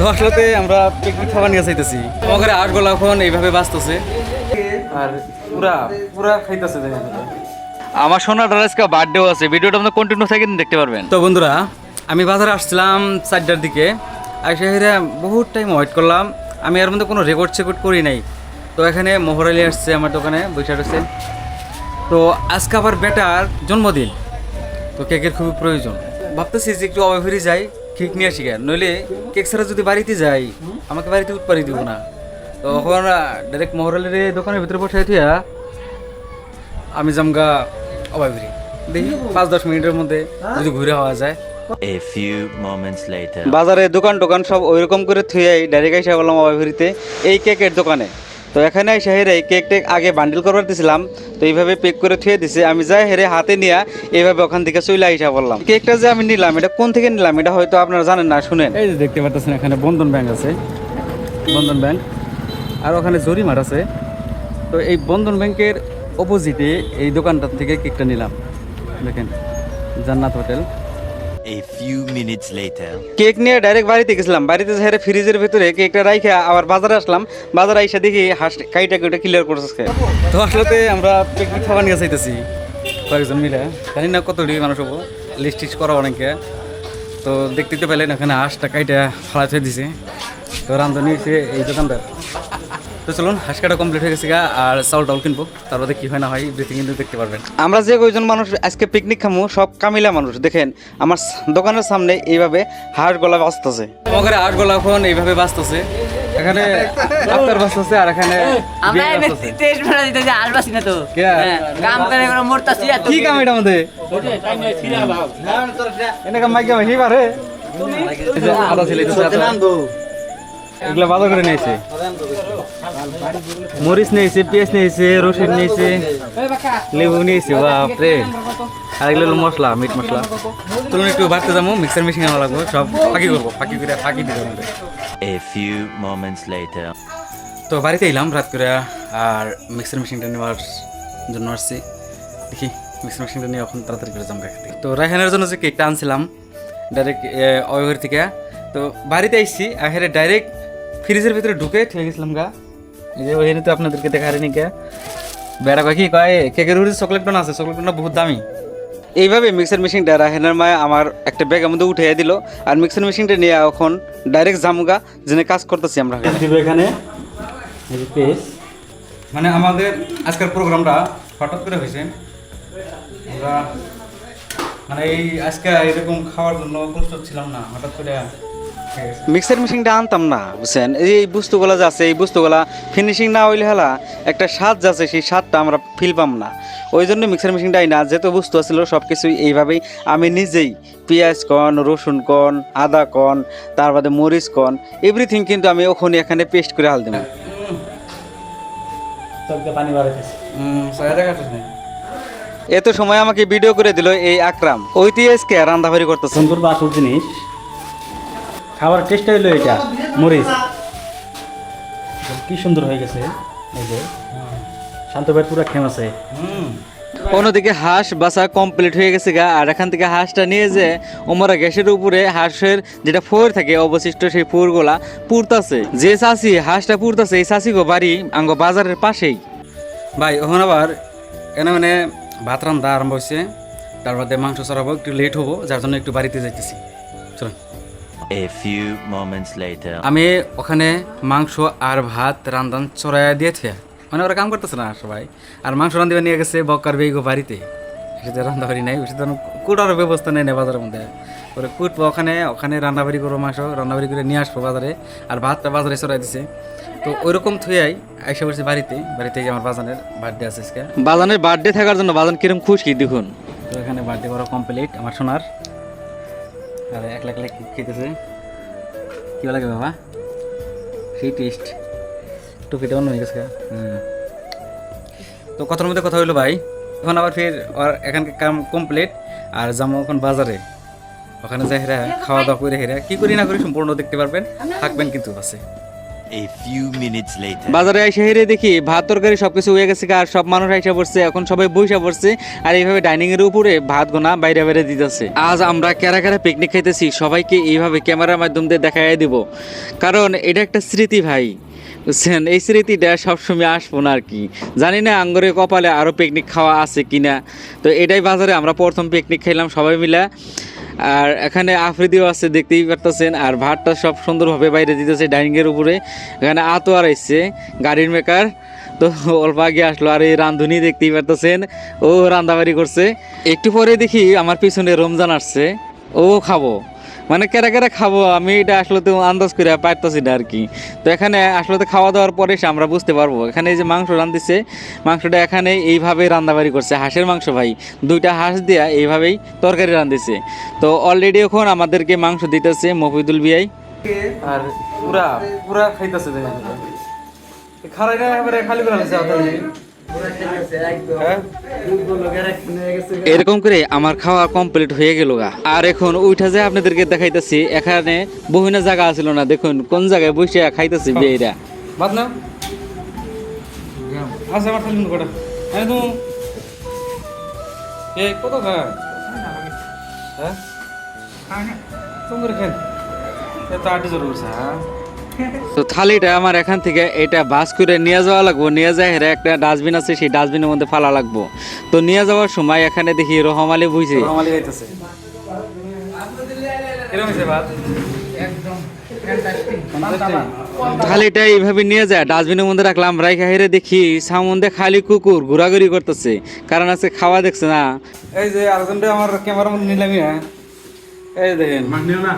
তো আসলে আমরা পিকনিক খাবার নিয়ে চাইতেছি তোমাকে আটগোলা এখন এইভাবে বাঁচতেছে আর পুরা পুরা খাইতেছে দেখেন। আমার সোনার আজকে বার্থডেও আছে, ভিডিওটা আপনারা কন্টিনিউ থেকে দেখতে পারবেন। তো বন্ধুরা আমি বাজারে আসছিলাম 4টার দিকে, আইসা হেরে বহুত টাইম ওয়েট করলাম। আমি এর মধ্যে কোনো রেকর্ড চেকর্ড করি নাই। তো এখানে মোহরালি আসছে আমার দোকানে বৈশাখ আছে। তো আজকে আবার বেটার জন্মদিন, তো কেকের খুবই প্রয়োজন। ভাবতেছি যে একটু অবাফিরি যাই, কেক নিয়ে আসি কেন, নইলে কেক ছাড়া যদি বাড়িতে যাই আমাকে বাড়িতে উৎপারি দিব না। তো এখন ডাইরেক্ট মোহরালির দোকানের ভিতরে বসাই থিয়া আমি জামগা অবাফিরি দেখি 5-10 মিনিটের মধ্যে যদি ঘুরে হওয়া যায়। A few moments later. বাজারে দোকান টোকান সব ওইরকম করে থুয়াই ডাইরেক্ট আইসা বললাম অবাফিরিতে এই কেকের দোকানে। তো এখানে আইসা হেরে কেক টেক আগে বান্ডিল করবার দিয়েছিলাম, তো এইভাবে পেক করে থুয়ে দিছে। আমি যাই হেরে হাতে নিয়ে এইভাবে ওখান থেকে চলে আইসা বললাম। কেকটা যে আমি নিলাম এটা কোন থেকে নিলাম এটা হয়তো আপনারা জানেন না, শুনেন। এই যে দেখতে পাচ্ছেন এখানে বন্ধন ব্যাংক আছে, বন্ধন ব্যাংক, আর ওখানে জরিমার আছে। তো এই বন্ধন ব্যাংকের অপোজিটে এই দোকানটার থেকে কেকটা নিলাম। দেখেন জান্নাত hotel. A few minutes later. Cake নিয়ে ডাইরেক্ট বাড়িতে গেছিলাম। বাড়িতে যাই ফ্রিজের ভিতরে কেকটা রাইখে আবার বাজারে আসলাম। বাজারে আইসা দেখি হাঁস কাইটা কেটে ক্লিয়ার করছে। তো আসলে আমরা পিকনিক খাবার নিয়ে চাইতেছি কয়েকজন মিলে, জানি না কতটি মানুষ হবো, লিস্ট টিস্ট করা অনেকে। তো দেখতে পেলেন এখানে হাঁসটা কাইটা ফালা থুয়ে দিছে। তো রান্ধনি এসে এই দোকানদার। তো চলুন হাঁস কাটা কমপ্লিট হয়ে গেছে গা, আর চাউল টাউল কিনবো, তারপরে কি হয় না হয় এভরিথিং কিন্তু দেখতে পারবেন। আমরা যে কয়েকজন মানুষ আজকে পিকনিক খামু সব কামিলা মানুষ। দেখেন আমার দোকানের সামনে এইভাবে হাঁস গলা বাঁচতেছে, আমাদের হাঁস গলা এখন এইভাবে বাঁচতেছে। এখানে ডাক্তার বাঁচতেছে আর এখানে কি কাম এটা মধ্যে এনে কাম মাইকা মাইকি পারে আদা ছেলে এগুলো বাজার করে নিয়েছে, মরিচ নিয়েছে, পেঁয়াজ নিয়েছে, রসুন নিয়েছে, লেবু নিয়েছে, বাপরে। আর এগুলো হলো মশলা, মিট মশলা। তুলুন একটু বাড়তে যাবো, মিক্সার মেশিন আনা লাগবে, সব ফাঁকি করবো, ফাঁকি করে ফাঁকি দিতে হবে। A few moments later. তো বাড়িতে এলাম রাত করে, আর মিক্সার মেশিনটা নেওয়ার জন্য আসছি। দেখি মিক্সার মেশিনটা নিয়ে এখন তাড়াতাড়ি করে জামগা খেতে। তো রায়হানের জন্য যে কেকটা আনছিলাম ডাইরেক্ট অয়ঘর থেকে, তো বাড়িতে আসছি আহেরে ডাইরেক্ট ফ্রিজের ভিতরে ঢুকে ঠেকে গেছিলাম গা। এই যে ওইখানে তো আপনাদেরকে দেখা হারিনি কে বেড়া কি কয় কেকের উপরে চকলেট বানা আছে, চকলেট বানা বহুত দামি। এইভাবে মিক্সার মেশিনটা রাহেনার মায় আমার একটা ব্যাগের মধ্যে উঠিয়ে দিল, আর মিক্সার মেশিনটা নিয়ে এখন ডাইরেক্ট জামুগা জেনে কাজ করতেছি আমরা এখানে। মানে আমাদের আজকের প্রোগ্রামটা হঠাৎ করে হয়েছে, আমরা মানে এই আজকে এরকম খাওয়ার জন্য প্রস্তুত ছিলাম না, হঠাৎ করে মিক্সার মেশিনটা আনতাম না, বুঝছেন। এই বস্তুগুলো যে আছে এই বস্তুগুলা ফিনিশিং না হইলে হেলা একটা স্বাদ যাচ্ছে, সেই স্বাদটা আমরা ফিল পাম না। ওই জন্য মিক্সার মেশিনটাই না, যেহেতু বস্তু আছিল সব কিছুই এইভাবেই আমি নিজেই পেঁয়াজ কন, রসুন কন, আদা কন, তার বাদে মরিচ কন, এভরিথিং কিন্তু আমি ওখানে এখানে পেস্ট করে হাল দিব। এত সময় আমাকে ভিডিও করে দিল এই আকরাম, ঐতিহাসকে রান্ধাবাড়ি করতেছে। সুন্দর বাসুর জিনিস খাবার টেস্ট হইলো এটা, মরিচ কি সুন্দর হয়ে গেছে। এই যে শান্ত ভাই পুরো খেমাছে। অন্যদিকে হাঁস বাসা কমপ্লিট হয়ে গেছে গা, আর এখান থেকে হাঁসটা নিয়ে যে ওমরা গ্যাসের উপরে হাঁসের যেটা ফোর থাকে অবশিষ্ট সেই ফোরগুলা পুরতাছে। যে চাষি হাঁসটা পুরতাছে এই চাষি গো বাড়ি আঙ্গ বাজারের পাশেই। ভাই ওখানে আবার এনে মানে ভাত রান্ধা আরম্ভ হয়েছে, তার বাদে মাংস চড়াবো, একটু লেট হবো, যার জন্য একটু বাড়িতে যাইতেছি। চলুন। A few moments later. আমি ওখানে মাংস আর ভাত রান্ধান চড়াইয়া দিয়েছে, মানে ওরা কাম করতেছে না সবাই, আর মাংস রান্ধিবা নিয়ে গেছে বকার বেগো বাড়িতে। সেটা রান্নাবাড়ি নাই, সেটা কুটার ব্যবস্থা নেই না বাজারের মধ্যে। ওরা কুটবো ওখানে, ওখানে রান্নাবাড়ি করবো, মাংস রান্নাবাড়ি করে নিয়ে আসবো বাজারে, আর ভাতটা বাজারে চড়াই দিছে। তো ওইরকম থুয়াই আইসা বলছি বাড়িতে আমার বাজানের বার্থডে আছে আজকে। বাজানের বার্থডে থাকার জন্য বাজান কিরম খুশি দেখুন। তো এখানে বার্থডে করা কমপ্লিট আমার সোনার, আর এক লাখ খেতেছে। কি লাগে বাবা, সেই টেস্ট টুপিটা অন্য হয়ে গেছে। তো কথার মধ্যে কথা হইলো ভাই, এখন আবার ফির এখানকার কাম কমপ্লিট, আর যাবো এখন বাজারে। ওখানে যাই হেরা খাওয়া দাওয়া করে হেরা কি করি না করি সম্পূর্ণ দেখতে পারবেন, থাকবেন কিন্তু আছে। A few minutes later. বাজারে আইসা হেরে দেখি ভাত তরকারি সবকিছু হয়ে গেছে আর সব মানুষ আইসা পড়ছে, এখন সবাই বইসা পড়ছে আর এইভাবে ডাইনিং এর উপরে ভাত গোনা বাইরে বাইরে দিতেছে। আজ আমরা কেরা কেরা পিকনিক খাইতেছি সবাইকে এইভাবে ক্যামেরার মাধ্যম দিয়ে দেখাই দিব, কারণ এটা একটা স্মৃতি ভাই, বুঝছেন? এই স্মৃতিটা সবসময় আসবো না আর কি, জানি না আঙ্গরে কপালে আরও পিকনিক খাওয়া আছে কিনা। তো এটাই বাজারে আমরা প্রথম পিকনিক খাইলাম সবাই মিলে। আর এখানে আফ্রিদিও আছে দেখতেই পারতেছেন, আর ভাতটা সব সুন্দরভাবে বাইরে দিতেছে ডাইনিংয়ের উপরে। এখানে আতোয়ার আসছে গাড়ির মেকার, তো অল্প আগে আসলো। আর এই রান্ধুনি দেখতেই পারতেছেন, ও রান্দাবাড়ি করছে। একটু পরে দেখি আমার পিছনে রমজান আসছে, ও খাবো, মানে কেরা কেরা খাবো আমি এটা আসলে তো আন্দাজ করে পারতেছি না আর কি। তো এখানে আসলে তো খাওয়া দাওয়ার পরে এসে আমরা বুঝতে পারবো। এখানে এই যে মাংস রান্ধিছে, মাংসটা এখানে এইভাবে রান্নাবাড়ি করছে, হাঁসের মাংস ভাই, 2টা হাঁস দিয়া এইভাবেই তরকারি রান্ধিছে। তো অলরেডি এখন আমাদেরকে মাংস দিতেছে মফিদুল বিয়াই, আর পুরা পুরা খাইতেছে খালি করে এরকম করে আমার খাওয়া কমপ্লিট হয়ে গেল গা। আর এখন ওইটা যে আপনাদেরকে দেখাইতেছি, এখানে বহুনা জায়গা আছিল না, দেখুন কোন জায়গায় বসে খাইতেছি বিয়েরা। বাদ না আচ্ছা আমার খালি কটা হ্যাঁ তুমি এই কত খায় হ্যাঁ সুন্দর খেন এত আটি জোর করছে। হ্যাঁ তো থালিটা আমার এখান থেকে এটা বাস করে নিয়ে যাওয়া লাগবো, নিয়ে যায় হেরা একটা ডাস্টবিন আছে, সেই ডাস্টবিনের মধ্যে ফালা লাগবো। তো নিয়ে যাওয়ার সময় এখানে দেখি রহম আলী বুঝছে থালিটা এইভাবে নিয়ে যায় ডাস্টবিনের মধ্যে রাখলাম, রাইখা হেরে দেখি সামনে খালি কুকুর ঘোরাঘুরি করতেছে, কারণ আছে খাওয়া দেখছে না। এই যে আরেকজনটা আমার ক্যামেরার মধ্যে নিলামই, হ্যাঁ এই দেখেন না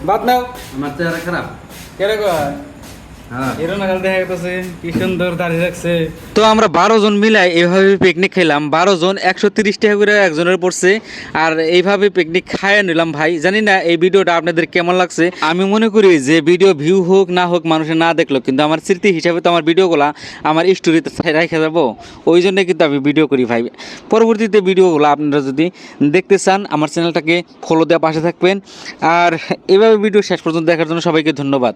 বাদ নাও, আমার চেহারা খারাপ কেরে কয় তো আমরা 12 জন মিলাই এইভাবে পিকনিক খেলাম। 12 জন 130 টাকা করে একজনের পড়ছে, আর এইভাবে পিকনিক খাইয়ে নিলাম ভাই। জানি না এই ভিডিওটা আপনাদের কেমন লাগছে। আমি মনে করি যে ভিডিও ভিউ হোক না হোক মানুষের না দেখলো, কিন্তু আমার স্মৃতি হিসাবে তো আমার ভিডিওগুলো আমার স্টোরিতে রেখে যাবো, ওই জন্য কিন্তু আমি ভিডিও করি ভাই। পরবর্তীতে ভিডিওগুলো আপনারা যদি দেখতে চান আমার চ্যানেলটাকে ফলো দেওয়া পাশে থাকবেন। আর এইভাবে ভিডিও শেষ পর্যন্ত দেখার জন্য সবাইকে ধন্যবাদ।